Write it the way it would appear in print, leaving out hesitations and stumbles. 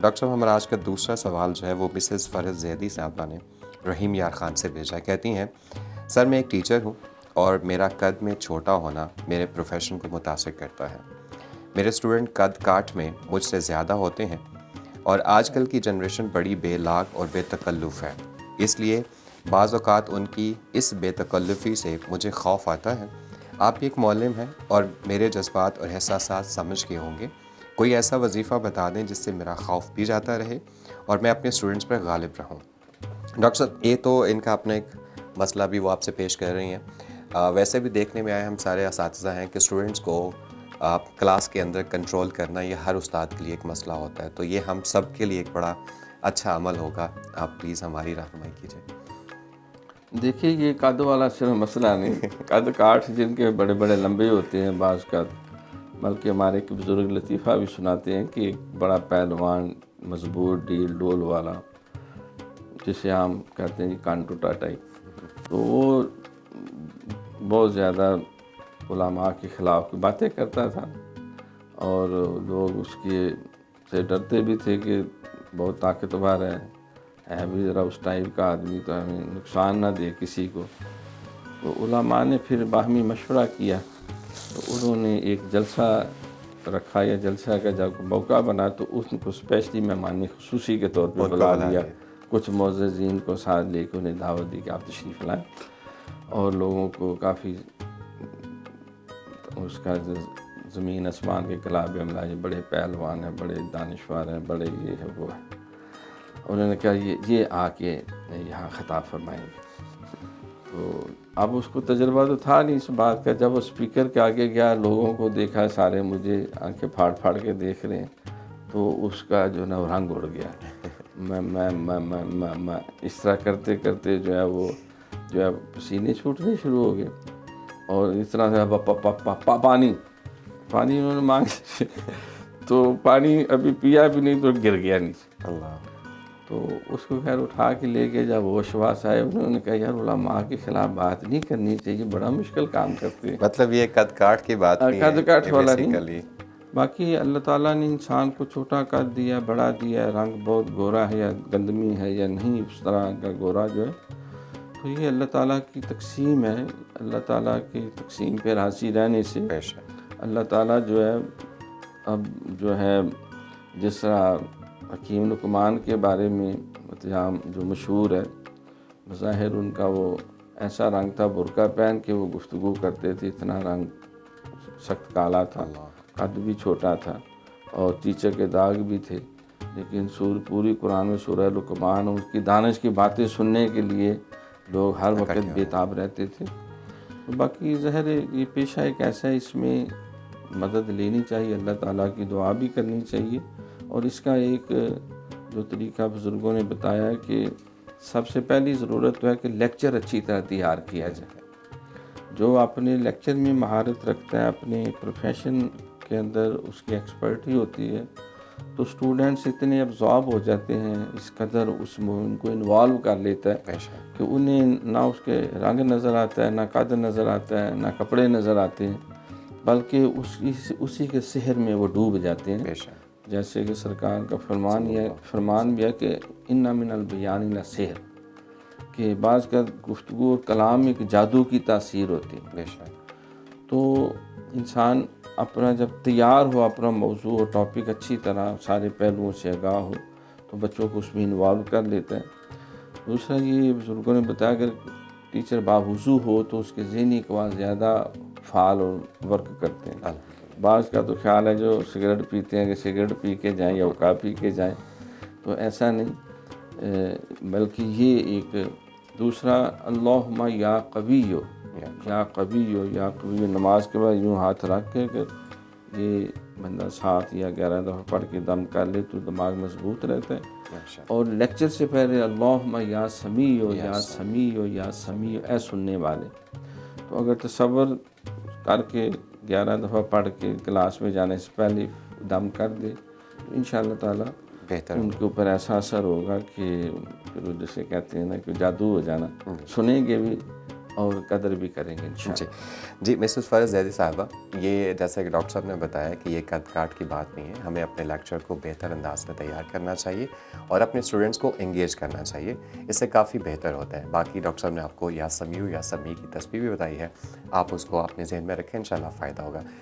Doctor صاحب ہمارا آج کا دوسرا سوال جو ہے وہ مسز فرز زیدی صاحبہ نے رحیم یار خان سے بھیجا. کہتی ہیں سر میں ایک ٹیچر ہوں اور میرا قد میں چھوٹا ہونا میرے پروفیشن کو متاثر کرتا ہے. میرے اسٹوڈنٹ قد کاٹ میں مجھ سے زیادہ ہوتے ہیں اور آج کل کی جنریشن بڑی بے لاگ اور بے تکلف ہے، اس لیے بعض اوقات ان کی اس بے تکلفی سے مجھے خوف آتا ہے. آپ بھی ایک معلم ہیں اور میرے جذبات اور احساسات سمجھ کے ہوں گے، کوئی ایسا وظیفہ بتا دیں جس سے میرا خوف بھی جاتا رہے اور میں اپنے اسٹوڈنٹس پر غالب رہوں. ڈاکٹر صاحب یہ تو ان کا اپنا ایک مسئلہ بھی وہ آپ سے پیش کر رہی ہیں. ویسے بھی دیکھنے میں آئے ہم سارے اساتذہ ہیں کہ اسٹوڈنٹس کو کلاس کے اندر کنٹرول کرنا یہ ہر استاد کے لیے ایک مسئلہ ہوتا ہے، تو یہ ہم سب کے لیے ایک بڑا اچھا عمل ہوگا. آپ پلیز ہماری رہنمائی کیجیے. دیکھیے یہ قد والا صرف مسئلہ نہیں، قد کاٹ جن کے بڑے بڑے لمبے ہوتے ہیں بعض قد، بلکہ ہمارے ایک بزرگ لطیفہ بھی سناتے ہیں کہ ایک بڑا پہلوان مضبوط ڈیل ڈول والا، جسے ہم کہتے ہیں کہ کانٹو ٹاٹائی، تو وہ بہت زیادہ علماء کے خلاف باتیں کرتا تھا اور لوگ اس کے سے ڈرتے بھی تھے کہ بہت طاقتور ہے بھی ذرا اس ٹائپ کا آدمی، تو ہمیں نقصان نہ دے کسی کو. تو علماء نے پھر باہمی مشورہ کیا، تو انہوں نے ایک جلسہ رکھا، یا جلسہ کا جب موقع بنا تو اس کو اسپیشلی مہمان خصوصی کے طور پہ بلا لیا. کچھ معززین کو ساتھ لے کے انہیں دعوت دی کہ آپ تشریف لائیں، اور لوگوں کو کافی اس کا زمین آسمان کے خلاف عملہ، یہ بڑے پہلوان ہیں، بڑے دانشور ہیں، بڑے یہ ہے وہ ہے. انہوں نے کہا یہ آ کے یہاں خطاب فرمائیں گے. تو اب اس کو تجربہ تو تھا نہیں اس بات کا. جب وہ اسپیکر کے آگے گیا، لوگوں کو دیکھا، سارے مجھے آنکھیں پھاڑ پھاڑ کے دیکھ رہے ہیں، تو اس کا جو ہے نا رنگ اڑ گیا. میں اس طرح کرتے کرتے جو ہے وہ جو ہے پسینے چھوٹنے شروع ہو گئے، اور اس طرح سے پانی انہوں نے مانگ تو پانی ابھی پیا بھی نہیں تو گر گیا نیچے. اللہ. تو اس کو خیر اٹھا کے لے کے جب ہوش واس آئے، انہوں نے کہا یار علماء کے خلاف بات نہیں کرنی چاہیے، بڑا مشکل کام کرتے ہیں. مطلب یہ قد کاٹ کی بات نہیں ہے، قد کاٹ والا نہیں، بیسیکلی باقی اللہ تعالیٰ نے انسان کو چھوٹا قد دیا، بڑا دیا، رنگ بہت گورا ہے یا گندمی ہے یا نہیں، اس طرح کا گورا جو ہے، تو یہ اللہ تعالیٰ کی تقسیم ہے. اللہ تعالیٰ کی تقسیم پہ راضی رہنے سے اللہ تعالیٰ جو ہے اب جو ہے جس طرح حکیم لقمان کے بارے میں جو مشہور ہے، بظاہر ان کا وہ ایسا رنگ تھا، برقع پہن کے وہ گفتگو کرتے تھے، اتنا رنگ سخت کالا تھا، قد بھی چھوٹا تھا اور چیچے کے داغ بھی تھے، لیکن پوری قرآن میں سورہ لقمان اس کی دانش کی باتیں سننے کے لیے لوگ ہر وقت بےتاب رہتے تھے. باقی ظاہر یہ پیشہ ایک ایسا ہے، اس میں مدد لینی چاہیے، اللہ تعالیٰ کی دعا بھی کرنی چاہیے. اور اس کا ایک جو طریقہ بزرگوں نے بتایا کہ سب سے پہلی ضرورت تو ہے کہ لیکچر اچھی طرح تیار کیا جائے. جو اپنے لیکچر میں مہارت رکھتا ہے، اپنے پروفیشن کے اندر اس کی ایکسپرٹی ہوتی ہے، تو اسٹوڈنٹس اتنے ابزارب ہو جاتے ہیں، اس قدر اس میں ان کو انوالو کر لیتا ہے کہ انہیں نہ اس کے رنگ نظر آتا ہے، نہ قد نظر آتا ہے، نہ کپڑے نظر آتے ہیں، بلکہ اسی کے سحر میں وہ ڈوب جاتے ہیں. جیسے کہ سرکار کا فرمان بھی ہے کہ ان من البیان لسحر، کہ بعض کا گفتگو اور کلام ایک جادو کی تاثیر ہوتی ہے. تو انسان اپنا جب تیار ہو، اپنا موضوع اور ٹاپک اچھی طرح سارے پہلوؤں سے آگاہ ہو، تو بچوں کو اس میں انوالو کر لیتا ہے. دوسرا یہ بزرگوں نے بتایا کہ ٹیچر باوضو ہو تو اس کے ذہنی قوا زیادہ فعال اور ورک کرتے ہیں. بعض کا تو خیال ہے جو سگریٹ پیتے ہیں کہ سگریٹ پی کے جائیں یا حقہ پی کے جائیں، تو ایسا نہیں، بلکہ یہ ایک دوسرا اللہم یا قوی ہو، یا قوی ہو، یا قوی ہو، نماز کے بعد یوں ہاتھ رکھ کے کہ یہ بندہ 7 یا 11 دفعہ پڑھ کے دم کر لے تو دماغ مضبوط رہتا ہے. اور لیکچر سے پہلے اللہم یا سمیع ہو، یا سمیع ہو، یا سمیع ہو، اے سننے والے. تو اگر تصور کر کے 11 دفعہ پڑھ کے کلاس میں جانے سے پہلے دم کر دے تو انشاءاللہ تعالیٰ ان کے اوپر ایسا اثر ہوگا کہ پھر جسے کہتے ہیں نا کہ جادو ہو جانا، سنیں گے بھی اور قدر بھی کریں گے انشاءاللہ۔ جی مسز فرز زیدی صاحبہ، یہ جیسا کہ ڈاکٹر صاحب نے بتایا کہ یہ قد کاٹ کی بات نہیں ہے، ہمیں اپنے لیکچر کو بہتر انداز میں تیار کرنا چاہیے اور اپنے اسٹوڈنٹس کو انگیج کرنا چاہیے، اس سے کافی بہتر ہوتا ہے۔ باقی ڈاکٹر صاحب نے آپ کو یا سمیع یا سمیع کی تسبیح بھی بتائی ہے، آپ اس کو اپنے ذہن میں رکھیں، انشاءاللہ فائدہ ہوگا۔